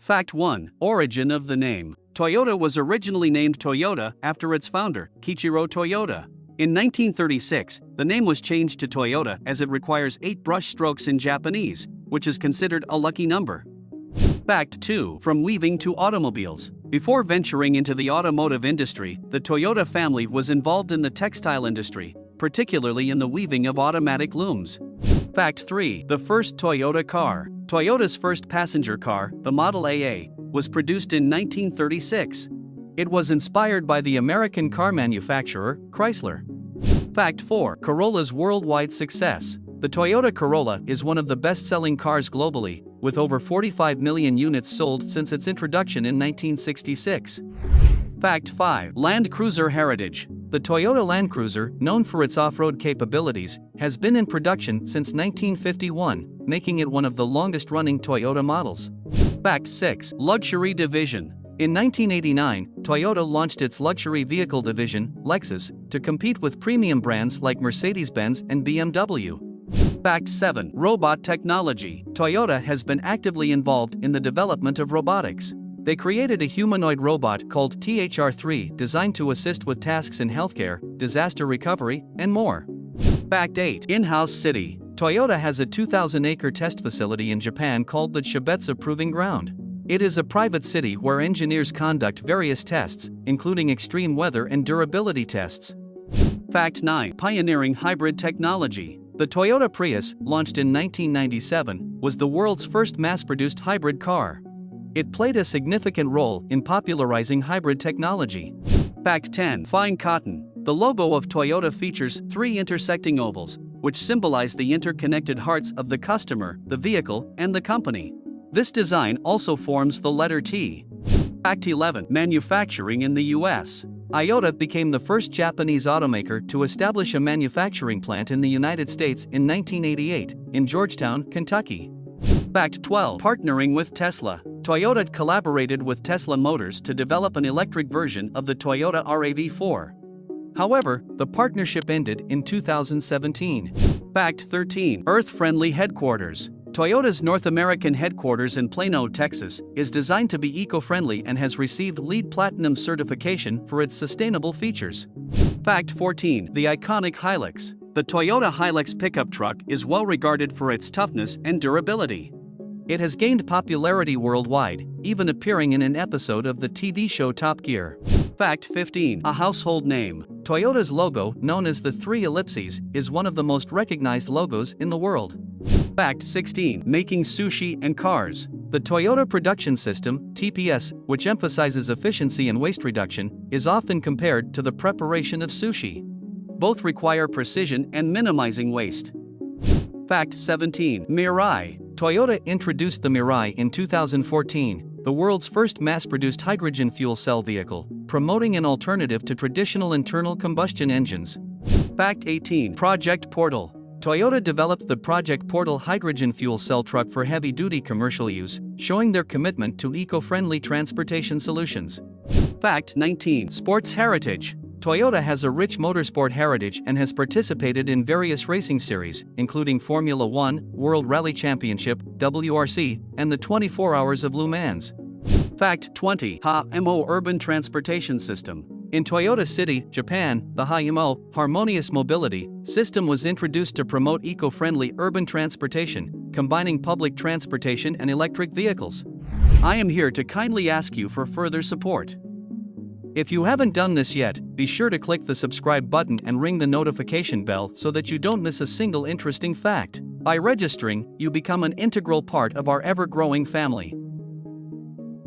Fact 1. Origin of the name. Toyota was originally named Toyota after its founder, Kiichiro Toyota. In 1936, the name was changed to Toyota as it requires 8 brush strokes in Japanese, which is considered a lucky number. Fact 2. From weaving to automobiles. Before venturing into the automotive industry, the Toyota family was involved in the textile industry, particularly in the weaving of automatic looms. Fact 3. The first Toyota car. Toyota's first passenger car, the Model AA, was produced in 1936. It was inspired by the American car manufacturer, Chrysler. Fact 4. Corolla's worldwide success. The Toyota Corolla is one of the best-selling cars globally, with over 45 million units sold since its introduction in 1966. Fact 5. Land Cruiser heritage. The Toyota Land Cruiser, known for its off-road capabilities, has been in production since 1951, making it one of the longest-running Toyota models. Fact 6. Luxury division. In 1989, Toyota launched its luxury vehicle division, Lexus, to compete with premium brands like Mercedes-Benz and BMW. Fact 7. Robot technology. Toyota has been actively involved in the development of robotics. They created a humanoid robot called THR-3 designed to assist with tasks in healthcare, disaster recovery, and more. Fact 8. In-house city. Toyota has a 2,000-acre test facility in Japan called the Shibetsu Proving Ground. It is a private city where engineers conduct various tests, including extreme weather and durability tests. Fact 9. Pioneering hybrid technology. The Toyota Prius, launched in 1997, was the world's first mass-produced hybrid car. It played a significant role in popularizing hybrid technology. Fact 10. Fine cotton. The logo of Toyota features 3 intersecting ovals, which symbolize the interconnected hearts of the customer, the vehicle, and the company. This design also forms the letter T. Fact 11. Manufacturing in the U.S. Toyota became the first Japanese automaker to establish a manufacturing plant in the United States in 1988, in Georgetown, Kentucky. Fact 12. Partnering with Tesla. Toyota collaborated with Tesla Motors to develop an electric version of the Toyota RAV4. However, the partnership ended in 2017. Fact 13. Earth-friendly headquarters. Toyota's North American headquarters in Plano, Texas, is designed to be eco-friendly and has received LEED Platinum certification for its sustainable features. Fact 14. The iconic Hilux. The Toyota Hilux pickup truck is well regarded for its toughness and durability. It has gained popularity worldwide, even appearing in an episode of the TV show Top Gear. Fact 15. A household name. Toyota's logo, known as the 3 ellipses, is one of the most recognized logos in the world. Fact 16. Making sushi and cars. The Toyota Production System, TPS, which emphasizes efficiency and waste reduction, is often compared to the preparation of sushi. Both require precision and minimizing waste. Fact 17. Mirai. Toyota introduced the Mirai in 2014, the world's first mass-produced hydrogen fuel cell vehicle, promoting an alternative to traditional internal combustion engines. Fact 18. Project Portal. Toyota developed the Project Portal hydrogen fuel cell truck for heavy-duty commercial use, showing their commitment to eco-friendly transportation solutions. Fact 19. Sports heritage. Toyota has a rich motorsport heritage and has participated in various racing series, including Formula 1, World Rally Championship, WRC, and the 24 Hours of Le Mans. Fact 20. HMO Urban Transportation System. In Toyota City, Japan, the HMO Harmonious Mobility system was introduced to promote eco-friendly urban transportation, combining public transportation and electric vehicles. I am here to kindly ask you for further support. If you haven't done this yet, be sure to click the subscribe button and ring the notification bell so that you don't miss a single interesting fact. By registering, you become an integral part of our ever-growing family.